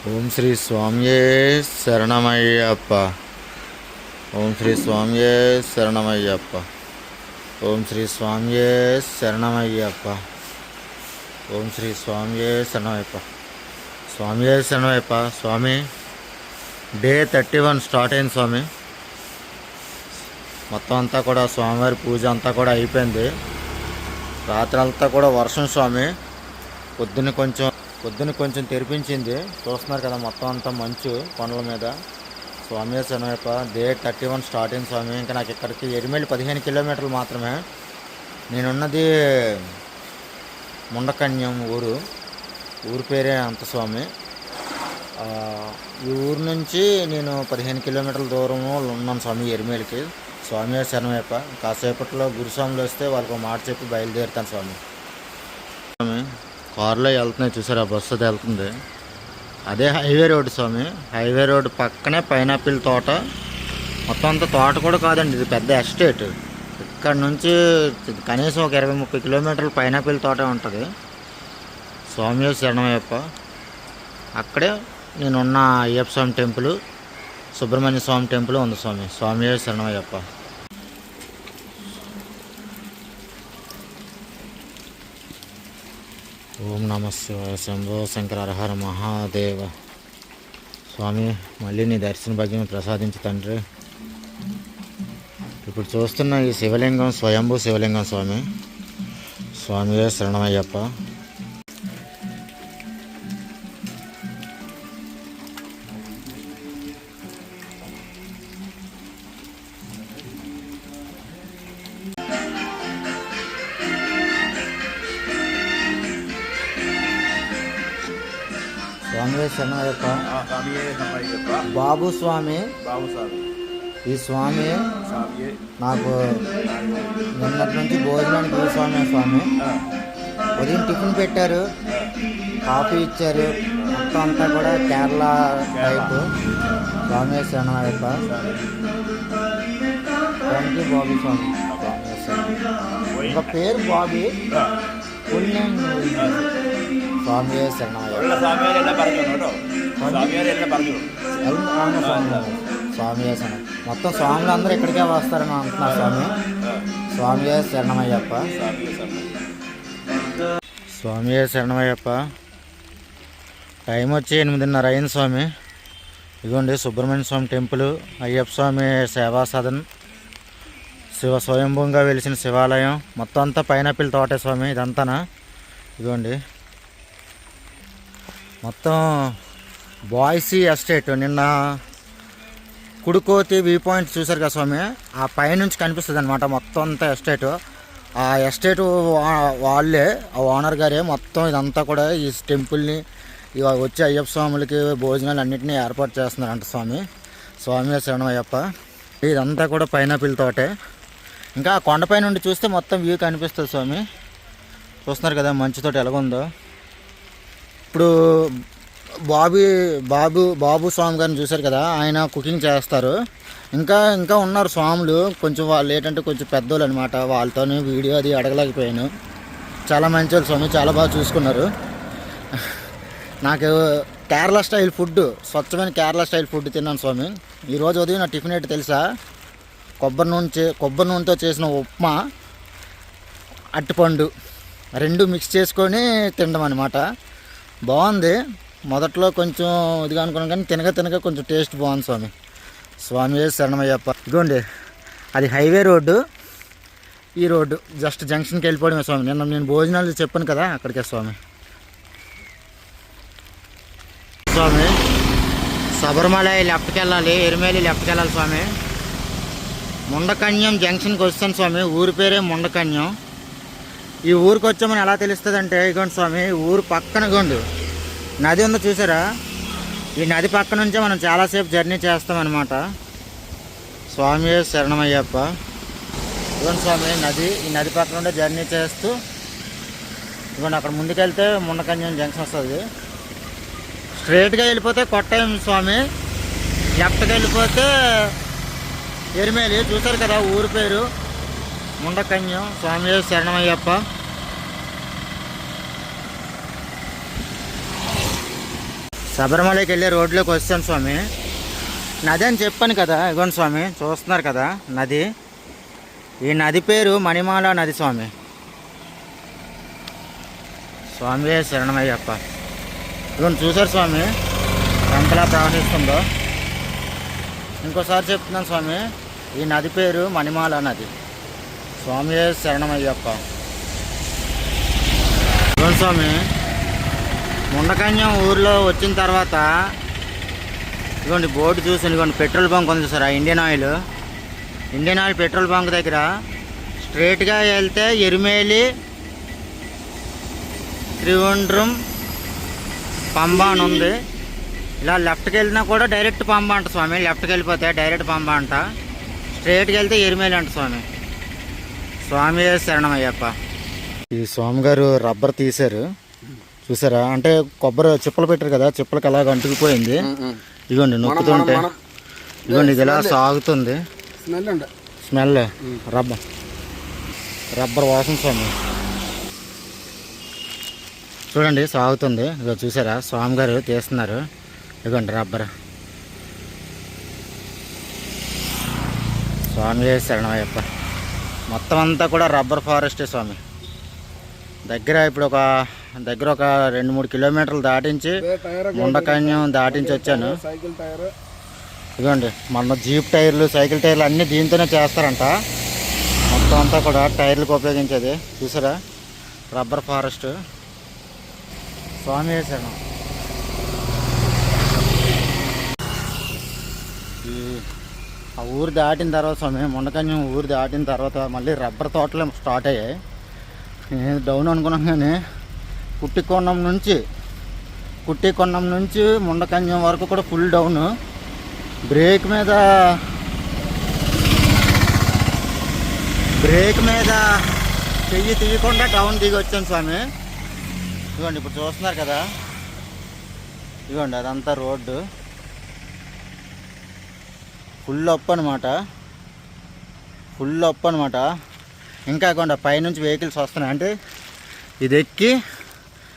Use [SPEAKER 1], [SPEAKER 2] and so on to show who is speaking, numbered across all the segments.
[SPEAKER 1] ఓం శ్రీ స్వామియే శరణమయ్యప్ప. ఓం శ్రీ స్వామియే శరణమయ్యప్ప. ఓం శ్రీ స్వామియే శరణమయ్యప్ప. ఓం శ్రీ స్వామియే శరణమయ్యప్ప. స్వామియే శరణమయ్యప్ప. స్వామి డే 31 స్టార్ట్ అయింది స్వామి. మొత్తం అంతా కూడా స్వామివారి పూజ అంతా కూడా అయిపోయింది. రాత్రి అంతా కూడా వర్షం స్వామి. పొద్దున్న కొంచెం తెరిపించింది. చూస్తున్నారు కదా మొత్తం అంతా మంచు కొండల మీద. స్వామి శరణమయ్యప్ప. డే 31 స్టార్ట్ అయింది స్వామి. ఇంకా నాకు ఇక్కడికి ఎరిమేలి 15 కిలోమీటర్లు మాత్రమే. నేనున్నది ముండకన్యం ఊరు పేరే అంత స్వామి. ఈ ఊరు నుంచి నేను 15 కిలోమీటర్ల దూరంలో ఉన్నాను స్వామి ఎరిమేలికి. స్వామి శరణమయ్యప్ప. కాసేపట్లో గురుస్వాములు వస్తే వాళ్ళకి మాట చెప్పి బయలుదేరుతాను స్వామి. కారులో వెళ్తున్నాయి చూసారు, ఆ బస్సు అది వెళ్తుంది. అదే హైవే రోడ్డు స్వామి. హైవే రోడ్డు పక్కనే పైనాపిల్ తోట. మొత్తం అంతా తోట కూడా కాదండి, ఇది పెద్ద ఎస్టేట్. ఇక్కడ నుంచి కనీసం ఒక 20-30 కిలోమీటర్లు పైనాపిల్ తోట ఉంటుంది. స్వామి శరణమయ్యప్ప. అక్కడే నేనున్న అయ్యప్ప స్వామి టెంపుల్, సుబ్రహ్మణ్య స్వామి టెంపుల్ ఉంది స్వామి. స్వామి శరణమయ్యప్ప. ఓం నమ శివాయ. శంభో శంకర హర మహాదేవ. స్వామి మళ్ళీ నీ దర్శన భాగ్యం ప్రసాదించి తండ్రి. ఇప్పుడు చూస్తున్న ఈ శివలింగం స్వయంభూ శివలింగం స్వామి. స్వామియే శరణమయ్యప్ప. స్వామి శరణమయ్యప్ప. బాబు స్వామి. ఈ స్వామి నాకు నిన్నటి నుంచి భోజనానికి స్వామి ఉదయం టిఫిన్ పెట్టారు, కాఫీ ఇచ్చారు. మొత్తం అంతా కూడా కేరళ టైపు. స్వామి శరణమయ్యప్ప. థ్యాంక్ యూ బాబు స్వామి. ఇంకా పేరు బాబీ, ఫుల్ నేమ్ స్వామియే శరణమయ్యప్ప. స్వామియే శరణం. మొత్తం స్వాములు అందరూ ఇక్కడికే వస్తారని అంటున్నారు స్వామి. స్వామియే శరణమయ్యప్ప. స్వామియే శరణమయ్యప్ప. టైం వచ్చి 8:30 అయింది స్వామి. ఇదిగోండి సుబ్రహ్మణ్య స్వామి టెంపుల్, అయ్యప్ప స్వామి సేవా సదన్, స్వయంభూంగా వెలిసిన శివాలయం. మొత్తం అంతా పైనాపిల్ తోటే స్వామి ఇదంతానా. ఇదిగోండి మొత్తం బాయ్సీ ఎస్టేట్. నిన్న కుడుకోతి వ్యూ పాయింట్ చూసారు కదా స్వామి, ఆ పైనుంచి కనిపిస్తుంది అనమాట మొత్తం అంతా ఎస్టేటు. ఆ ఎస్టేట్ వాళ్ళే, ఆ ఓనర్ గారే మొత్తం ఇదంతా కూడా ఈ టెంపుల్ని, వచ్చే అయ్యప్ప స్వాములకి భోజనాలు అన్నింటినీ ఏర్పాటు చేస్తున్నారంట స్వామి. స్వామి శరణమయ్యప్ప. ఇదంతా కూడా పైనాపిల్ తోటే. ఇంకా కొండపై నుండి చూస్తే మొత్తం వ్యూ కనిపిస్తుంది స్వామి. చూస్తున్నారు కదా మంచుతోటి ఎలాగుందో. ఇప్పుడు బాబు స్వామి గారిని చూశారు కదా, ఆయన కుకింగ్ చేస్తారు. ఇంకా ఉన్నారు స్వాములు, కొంచెం వాళ్ళు ఏంటంటే కొంచెం పెద్దోళ్ళు అనమాట. వాళ్ళతోనే వీడియో అది అడగలేకపోయాను. చాలా మంచి వాళ్ళు స్వామి, చాలా బాగా చూసుకున్నారు. నాకు కేరళ స్టైల్ ఫుడ్, స్వచ్ఛమైన కేరళ స్టైల్ ఫుడ్ తిన్నాను స్వామి. ఈరోజు ఉదయం నా టిఫిన్ ఏంటి తెలుసా? కొబ్బరి నూనెతో చేసిన ఉప్మా, అరటిపండు 2 మిక్స్ చేసుకొని తినడం అనమాట. బాగుంది. మొదట్లో కొంచెం ఇదిగా అనుకున్నాను కానీ తినగా కొంచెం టేస్ట్ బాగుంది స్వామి. స్వామి శరణమయ్యప్ప. ఇదిగోండి అది హైవే రోడ్డు. ఈ రోడ్డు జస్ట్ జంక్షన్కి వెళ్ళిపోవడమే స్వామి. నేను భోజనాలు చెప్పాను కదా, అక్కడికే స్వామి. శబరిమల లెఫ్ట్కి వెళ్ళాలి, ఎరిమేలి లెఫ్ట్కి వెళ్ళాలి స్వామి. ముండకన్యం జంక్షన్కి వస్తాను స్వామి. ఊరి పేరే ముండకన్యం. ఈ ఊరికి వచ్చామని ఎలా తెలుస్తుంది అంటే, ఇగోండి స్వామి ఊరు పక్కన ఇగోండి నది ఉందో చూసారా. ఈ నది పక్క నుంచే మనం చాలాసేపు జర్నీ చేస్తామన్నమాట. స్వామి శరణమయ్యప్ప. ఇగోండి స్వామి నది, ఈ నది పక్క నుండే జర్నీ చేస్తూ ఇగోండి అక్కడ ముందుకెళ్తే ముండకన్యం జంక్షన్ వస్తుంది. స్ట్రైట్గా వెళ్ళిపోతే కొట్టాయం స్వామి, లెఫ్ట్గా వెళ్ళిపోతే ఎరిమేలి. చూసారు కదా ఊరి పేరు ముండకన్యం. స్వామి శరణమయ్యప్ప. శబరిమలకి వెళ్ళే రోడ్లోకి వచ్చాను స్వామి. నది అని చెప్పాను కదా, ఇగోండి స్వామి చూస్తున్నారు కదా నది. ఈ నది పేరు మణిమాల నది స్వామి. స్వామి శరణమయ్యప్ప. ఇదిగోండి చూసారు స్వామి ఎంతలా ప్రవహిస్తుందో. ఇంకోసారి చెప్తున్నాను స్వామి, ఈ నది పేరు మణిమాల నది. స్వామి శరణమయ్యప్ప. ఇదిగోండి స్వామి ముండకన్యం ఊర్లో వచ్చిన తర్వాత ఇదిగోండి బోర్డు చూసి, ఇదిగోండి పెట్రోల్ బంక్ ఉంది sir, Indian oil petrol bunk దగ్గర స్ట్రైట్గా వెళ్తే ఎరిమేలి, త్రివేంద్రం, పంబ అని ఉంది. ఇలా లెఫ్ట్కి వెళ్ళినా కూడా డైరెక్ట్ పంబ అంట స్వామి. లెఫ్ట్కి వెళ్ళిపోతే డైరెక్ట్ పంబ అంట, స్ట్రైట్కి వెళ్తే ఎరిమేలి అంట స్వామి. స్వామి శరణమయ్యప్ప. ఈ స్వామి గారు రబ్బర్ తీశారు చూసారా, అంటే కొబ్బరి చిప్పలు పెట్టారు కదా, చిప్పలకి అలాగ అంటుకుపోయింది. ఇదిగోండి నొక్కుతుంటే ఇదిగోండి ఇది ఇలా సాగుతుంది. స్మెల్ రబ్బర్ వాసన స్వామి. చూడండి సాగుతుంది. ఇదిగో చూసారా స్వామి గారు తీస్తున్నారు. ఇదిగోండి రబ్బర్. స్వామి శరణమయ్యప్ప. మొత్తం అంతా కూడా రబ్బర్ ఫారెస్టే స్వామి. ఇప్పుడు ఒక 2-3 కిలోమీటర్లు దాటించి ముండకన్యం దాటించి వచ్చాను. ఇదిగోండి మన జీప్ టైర్లు, సైకిల్ టైర్లు అన్నీ దీంతోనే చేస్తారంట. మొత్తం అంతా కూడా టైర్లకు ఉపయోగించేది. చూసారా రబ్బర్ ఫారెస్ట్. స్వామి శరణం. ఆ ఊరు దాటిన తర్వాత స్వామి, ముండకన్యం ఊరు దాటిన తర్వాత మళ్ళీ రబ్బర్ తోటలు స్టార్ట్ అయ్యాయి. నేను డౌన్ అనుకున్నాను కానీ కుట్టికొండం నుంచి ముండకన్యం వరకు కూడా ఫుల్ డౌన్. బ్రేక్ మీద చెయ్యి తీయకుండా డౌన్ దిగి వచ్చాను స్వామి. ఇదిగోండి ఇప్పుడు చూస్తున్నారు కదా, ఇదిగోండి అదంతా రోడ్డు ఫుల్ అప్ అనమాట. ఇంకా ఇవ్వండి పైనుంచి వెహికల్స్ వస్తున్నాయి. అంటే ఇది ఎక్కి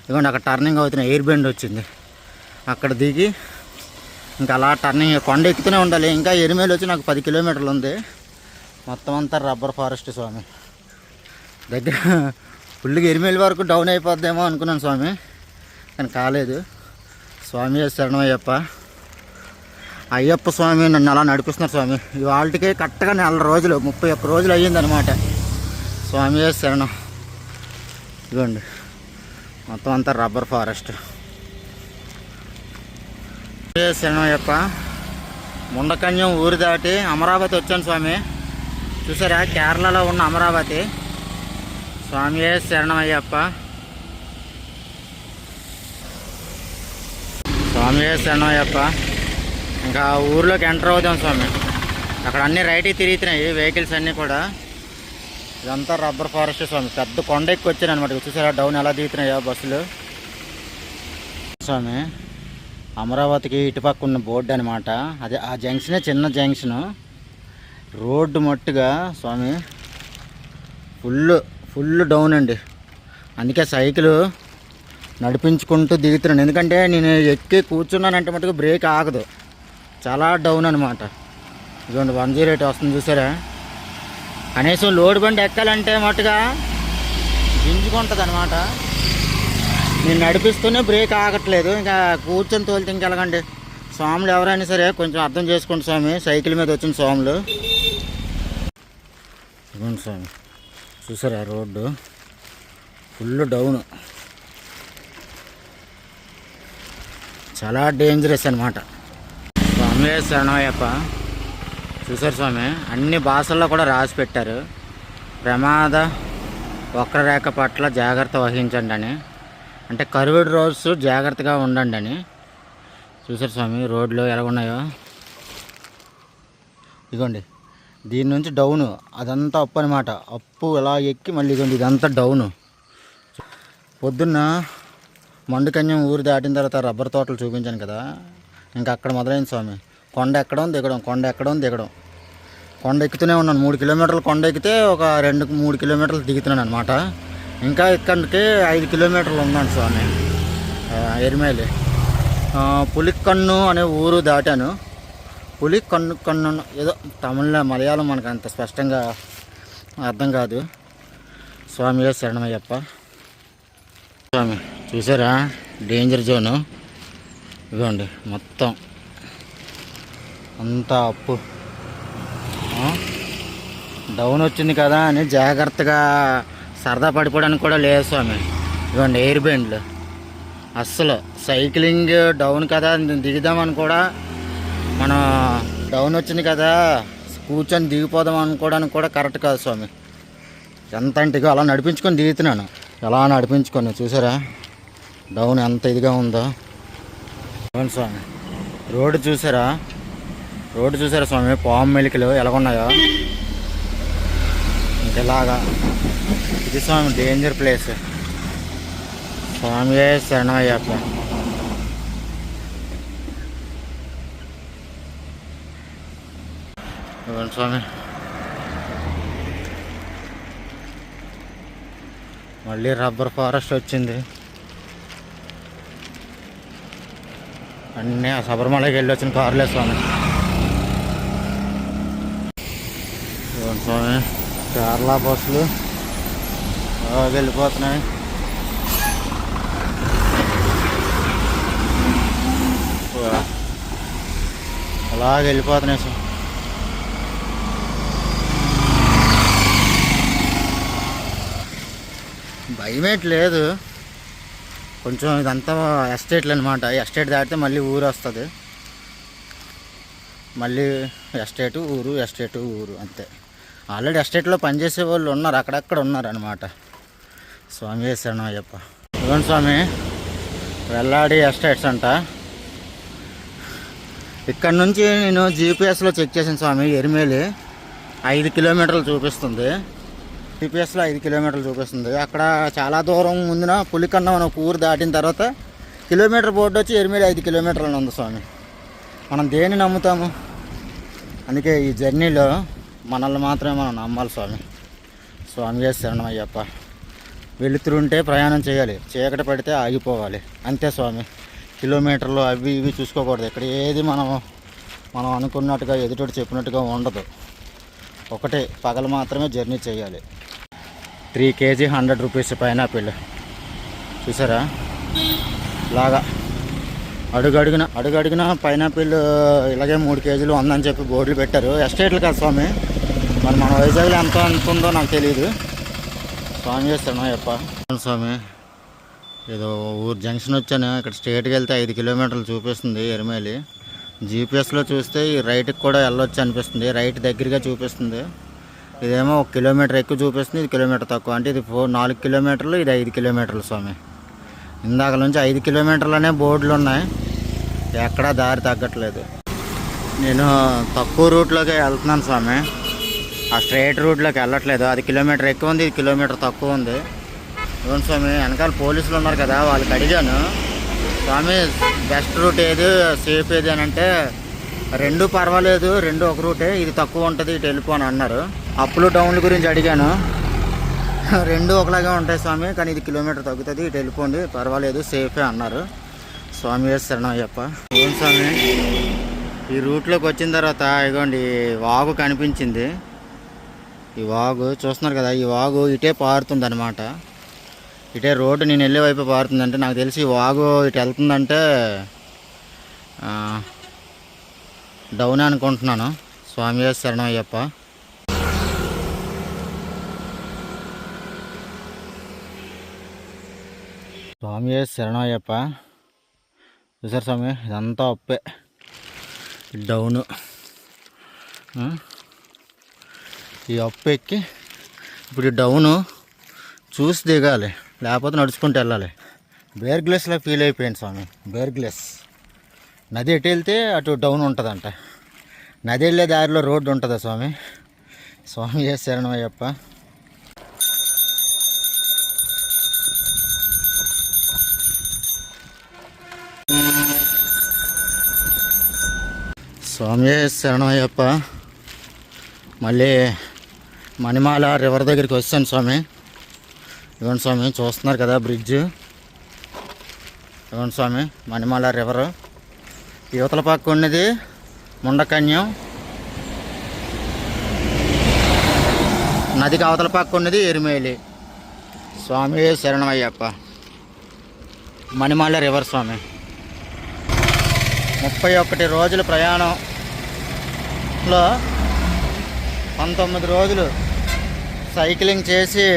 [SPEAKER 1] ఇవ్వండి అక్కడ టర్నింగ్ అవుతున్నాయి. ఎయిర్ బెండ్ వచ్చింది, అక్కడ దిగి ఇంకా అలా టర్నింగ్ కొండ ఎక్కుతూనే ఉండాలి. ఇంకా ఎరిమేలు వచ్చి నాకు 10 కిలోమీటర్లు ఉంది. మొత్తం అంతా రబ్బర్ ఫారెస్ట్ స్వామి. దగ్గర ఫుల్గా ఎరిమేలు వరకు డౌన్ అయిపోద్దేమో అనుకున్నాను స్వామి, కానీ కాలేదు. స్వామి శరణమయ్యప్ప. అయ్యప్ప స్వామి నన్ను అలా నడిపిస్తున్నారు స్వామి. ఇవాళకి కరెక్ట్గా 4 రోజులు 31 రోజులు అయ్యిందనమాట. స్వామి శరణం. ఇదిగోండి మొత్తం అంతా రబ్బర్ ఫారెస్ట్. శరణమయ్యప్ప. ముండకన్యం ఊరు దాటి అమరావతి వచ్చాను స్వామి. చూసారా కేరళలో ఉన్న అమరావతి. స్వామి శరణమయ్యప్ప. స్వామి శరణమయ్యప్ప. ఇంకా ఊర్లోకి ఎంటర్ అవుతాం స్వామి. అక్కడ అన్నీ రైట్కి తిరుగుతున్నాయి వెహికల్స్ అన్నీ కూడా. ఇదంతా రబ్బర్ ఫారెస్ట్ స్వామి. పెద్ద కొండ ఎక్కి వచ్చాను అనమాట. చూసారా డౌన్ ఎలా దిగుతున్నాయో బస్సులు. స్వామి అమరావతికి ఇటుపక్క ఉన్న బోర్డు అనమాట. అదే ఆ జంక్షనే చిన్న జంక్షను. రోడ్డు మట్టుగా స్వామి ఫుల్ డౌన్ అండి. అందుకే సైకిల్ నడిపించుకుంటూ దిగుతున్నాను. ఎందుకంటే నేను ఎక్కి కూర్చున్నానంటే మటుకు బ్రేక్ ఆగదు, చాలా డౌన్ అనమాట. ఇదిగోండి 108 వస్తుంది చూసారా. కనీసం లోడ్ బండి ఎక్కాలంటే మట్టుగా గింజుకుంటుంది అనమాట. నేను నడిపిస్తూనే బ్రేక్ ఆగట్లేదు, ఇంకా కూర్చొని తోలితే ఇంకెలాగండి. స్వాములు ఎవరైనా సరే కొంచెం అర్థం చేసుకోండి స్వామి. సైకిల్ మీద వచ్చిన స్వాములు. ఇదిగోండి స్వామి చూసారా రోడ్డు ఫుల్ డౌన్, చాలా డేంజరస్ అనమాట. స్వామి శరణమయ్యప్ప. చూసారు స్వామి అన్ని భాషల్లో కూడా రాసి పెట్టారు, ప్రమాద వక్రరేఖ పట్ల జాగ్రత్త వహించండి అని. అంటే కర్వ్డ్ రోడ్స్ జాగ్రత్తగా ఉండండి అని. చూసారు స్వామి రోడ్లు ఎలా ఉన్నాయో. ఇదిగోండి దీని నుంచి డౌను, అదంతా అప్పు అనమాట. అప్పు ఎలా ఎక్కి మళ్ళీ ఇదిగోండి ఇదంతా డౌను. పొద్దున్న మండుకన్యం ఊరు దాటిన తర్వాత రబ్బర్ తోటలు చూపించాను కదా, ఇంకా అక్కడ మొదలైంది స్వామి. కొండ ఎక్కడం దిగడం, కొండ ఎక్కడం దిగడం. కొండ ఎక్కుతూనే ఉన్నాను. 3 కిలోమీటర్లు కొండ ఎక్కితే ఒక 2-3 కిలోమీటర్లు దిగుతున్నాను అనమాట. ఇంకా ఇక్కడికి 5 కిలోమీటర్లు ఉందండి స్వామి ఎరిమేలి. పులికన్ను అనే ఊరు దాటాను. కన్ను ఏదో తమిళ మలయాళం మనకు అంత స్పష్టంగా అర్థం కాదు. స్వామి శరణమయ్యప్ప. స్వామి చూసారా డేంజర్ జోను. ఇదిగోండి మొత్తం అంతా అప్పు. డౌన్ వచ్చింది కదా అని జాగ్రత్తగా సరదా పడిపోవడానికి కూడా లేదు స్వామి. ఇదిగోండి ఎయిర్ బెండ్లు. అస్సలు సైక్లింగ్ డౌన్ కదా దిగుదామని కూడా, మనం డౌన్ వచ్చింది కదా కూర్చొని దిగిపోదాం అనుకోవడానికి కూడా కరెక్ట్ కాదు స్వామి. ఎంత అంటే అలా నడిపించుకొని దిగుతున్నాను. ఎలా నడిపించుకొని చూసారా డౌన్ ఎంత ఇదిగా ఉందో. అవును స్వామి. రోడ్డు చూసారా స్వామి. పాము మెలికలు ఎలాగున్నాయో ఇంకెలాగా. ఇది స్వామి డేంజర్ ప్లేస్. స్వామి శరణమయ్యప్ప. స్వామి మళ్ళీ రబ్బర్ ఫారెస్ట్ వచ్చింది. అన్నీ శబరిమలకి వెళ్ళి వచ్చిన కార్లే స్వామి. స్వామి కేరళ బస్సులు వెళ్ళిపోతున్నాయి. అలాగే వెళ్ళిపోతున్నాయి సార్. భయమేట్ లేదు. కొంచెం ఇదంతా ఎస్టేట్లు అనమాట. ఎస్టేట్ దాటితే మళ్ళీ ఊరు వస్తుంది. మళ్ళీ ఎస్టేటు ఊరు అంతే. ఆల్రెడీ ఎస్టేట్లో పనిచేసే వాళ్ళు ఉన్నారు, అక్కడక్కడ ఉన్నారు అనమాట. స్వామి శరణమయ్యప్ప. ఇవ్వండి స్వామి వెల్లాడి ఎస్టేట్స్ అంట. ఇక్కడ నుంచి నేను జీపీఎస్లో చెక్ చేసాను స్వామి. ఎరిమేలి 5 కిలోమీటర్లు చూపిస్తుంది. జీపీఎస్లో 5 కిలోమీటర్లు చూపిస్తుంది. అక్కడ చాలా దూరం ముందున పులికన్నం అని ఒక ఊరు దాటిన తర్వాత కిలోమీటర్ బోర్డు వచ్చి ఎరిమేలి 5 కిలోమీటర్లు ఉంది స్వామి. మనం దేన్ని నమ్ముతాము? అందుకే ఈ జర్నీలో మనల్ని మాత్రమే మనం నమ్మాలి స్వామి. స్వామి శరణమయ్యప్ప. వెళుతుంటే ప్రయాణం చేయాలి, చీకటి పడితే ఆగిపోవాలి అంతే స్వామి. కిలోమీటర్లు అవి ఇవి చూసుకోకూడదు. ఇక్కడ ఏది మనం అనుకున్నట్టుగా ఎదుటి చెప్పినట్టుగా ఉండదు. ఒకటే పగలు మాత్రమే జర్నీ చేయాలి. 3 kg 100 రూపీస్ పైనాపిల్ చూసారా. ఇలాగా అడుగడుగున పైనాపిల్ ఇలాగే 3 కేజీలు ఉందని చెప్పి బోర్డులు పెట్టారు. ఎస్టేట్లు కదా స్వామి. మరి మన వైజాగ్లో ఎంత ఉందో నాకు తెలియదు. స్వామి శరణమయ్యప్ప. స్వామి ఏదో ఊరు జంక్షన్ వచ్చాను. ఇక్కడ స్ట్రేట్కి వెళ్తే 5 కిలోమీటర్లు చూపిస్తుంది ఎరిమేలి. జీపీఎస్లో చూస్తే ఈ రైట్కి కూడా వెళ్ళొచ్చు అనిపిస్తుంది. రైట్ దగ్గరగా చూపిస్తుంది. ఇదేమో 1 కిలోమీటర్ ఎక్కువ చూపిస్తుంది, ఇది కిలోమీటర్ తక్కువ. అంటే ఇది 4 కిలోమీటర్లు, ఇది 5 కిలోమీటర్లు స్వామి. ఇందాక నుంచి 5 కిలోమీటర్లనే బోర్డులు ఉన్నాయి, ఎక్కడా దారి తగ్గట్లేదు. నేను తక్కువ రూట్లోకి వెళ్తున్నాను స్వామి. ఆ స్ట్రైట్ రూట్లోకి వెళ్ళట్లేదు. అది కిలోమీటర్ ఎక్కువ ఉంది, ఇది కిలోమీటర్ తక్కువ ఉంది. అవును స్వామి. వెనకాల పోలీసులు ఉన్నారు కదా, వాళ్ళకి అడిగాను స్వామి బెస్ట్ రూట్ ఏది, సేఫ్ ఏది అని అంటే 2 పర్వాలేదు, 2 ఒక రూటే, ఇది తక్కువ ఉంటుంది ఇటు వెళ్ళిపో అని అన్నారు. అప్పులు డౌన్ల గురించి అడిగాను. 2 ఒకలాగే ఉంటాయి స్వామి, కానీ ఇది కిలోమీటర్ తగ్గుతుంది, ఇటు వెళ్ళిపోండి పర్వాలేదు సేఫే అన్నారు. స్వామి శరణమయ్యప్ప. అవును స్వామి. ఈ రూట్లోకి వచ్చిన తర్వాత ఇగోండి వాగు కనిపించింది. ఈ వాగు చూస్తున్నారు కదా, ఈ వాగు ఇటే పారుతుంది అనమాట. ఇటే రోడ్డు నేను వెళ్ళే వైపు పారుతుందంటే నాకు తెలిసి ఈ వాగు ఇటు వెళ్తుందంటే డౌన్ అనుకుంటున్నాను. స్వామి శరణమయ్యప్ప. స్వామి శరణమయ్యప్ప. చూసారు స్వామి ఇదంతా అప్పే డౌను. ఈ అప్పు ఎక్కి ఇప్పుడు ఈ డౌను చూసి దిగాలి, లేకపోతే నడుచుకుంటూ వెళ్ళాలి. బేర్ గ్లాస్లో ఫీల్ అయిపోయింది స్వామి. బేర్ గ్లాస్ నది ఎటు వెళ్తే అటు డౌన్ ఉంటుందంట. నది వెళ్ళే దారిలో రోడ్డు ఉంటుందా స్వామి? స్వామి శరణమయ్యప్ప. స్వామి శరణమయ్యప్ప. మళ్ళీ మణిమాల రివర్ దగ్గరికి వచ్చాను స్వామి. ఇవ్వండి స్వామి చూస్తున్నారు కదా బ్రిడ్జ్. ఇవ్వండి స్వామి మణిమాల రివర్. యువతల పక్క ఉన్నది ముండకన్యం, నదికి అవతల పక్క ఉన్నది ఎరిమేలి. స్వామి శరణమయ్యప్ప. మణిమాల రివర్ స్వామి. 31 రోజుల ప్రయాణంలో 19 రోజులు సైక్లింగ్ చేసి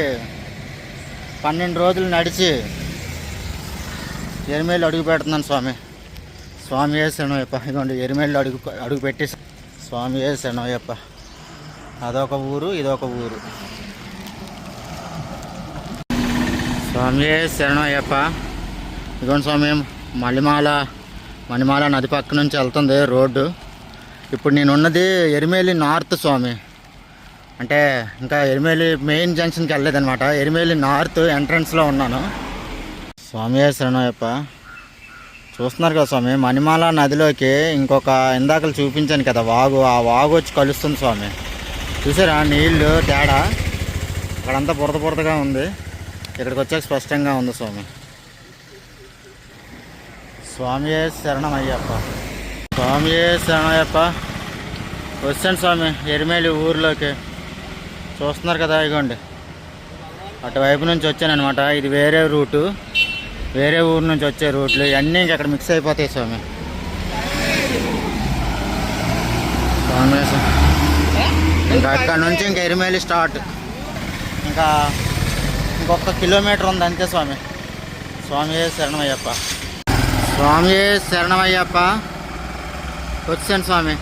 [SPEAKER 1] 12 రోజులు నడిచి ఎరిమేలు అడుగు పెడుతున్నాను స్వామి. స్వామి శరణమయ్యప్ప. ఇదిగోండి ఎరిమేళ్ళు అడుగు పెట్టి స్వామి శరణమయ్యప్ప. అదొక ఊరు, ఇదొక ఊరు. స్వామి శరణమయ్యప్ప. ఇదిగోండి స్వామి మణిమాల నది పక్క నుంచి వెళ్తుంది రోడ్డు. ఇప్పుడు నేను ఉన్నది ఎరిమేలి నార్త్ స్వామి. అంటే ఇంకా ఎరిమేలి మెయిన్ జంక్షన్కి వెళ్ళలేదనమాట. ఎరిమేలి నార్త్ ఎంట్రన్స్లో ఉన్నాను. స్వామి శరణమయ్యప్ప. చూస్తున్నారు కదా స్వామి, మణిమాల నదిలోకి ఇంకొక ఇందాకలు చూపించాను కదా వాగు, ఆ వాగు వచ్చి కలుస్తుంది స్వామి. చూసారా నీళ్ళు తేడా? అక్కడంతా బురదగా ఉంది, ఇక్కడికి వచ్చాక స్పష్టంగా ఉంది స్వామి. స్వామి శరణమయ్యప్ప. స్వామి శరణమయ్యప్ప. వచ్చాను స్వామి ఎరిమేలి ఊరిలోకి. చూస్తున్నారు కదా, ఇగోండి అటువైపు నుంచి వచ్చాను అనమాట. ఇది వేరే రూటు, వేరే ఊరు నుంచి వచ్చే రూట్లు ఇవన్నీ ఇంకెక్కడ మిక్స్ అయిపోతాయి స్వామి. స్వామి ఇంకా అక్కడ నుంచి ఇంకా ఎరిమేలి స్టార్ట్. ఇంకా ఇంకొక కిలోమీటర్ ఉంది అంతే స్వామి. స్వామి శరణమయ్యప్ప. స్వామి శరణమయ్యప్ప. వచ్చాను స్వామి.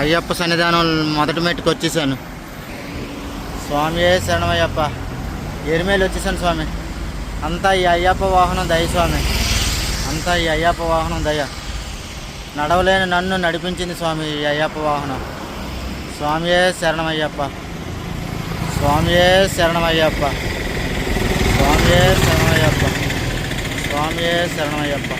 [SPEAKER 1] అయ్యప్ప సన్నిధానం మొదటి మెట్టుకు వచ్చేసాను. స్వామి శరణమయ్యప్ప. ఎరిమేలి వచ్చేసాను స్వామి. అంతా ఈ అయ్యప్ప వాహనం దయ స్వామి. అంతా ఈ అయ్యప్ప వాహనం దయ. నడవలేని నన్ను నడిపించింది స్వామి ఈ అయ్యప్ప వాహనం. స్వామి శరణమయ్యప్ప. స్వామి శరణమయ్యప్ప. స్వామి శరణమయ్యప్ప. స్వామి శరణమయ్యప్ప.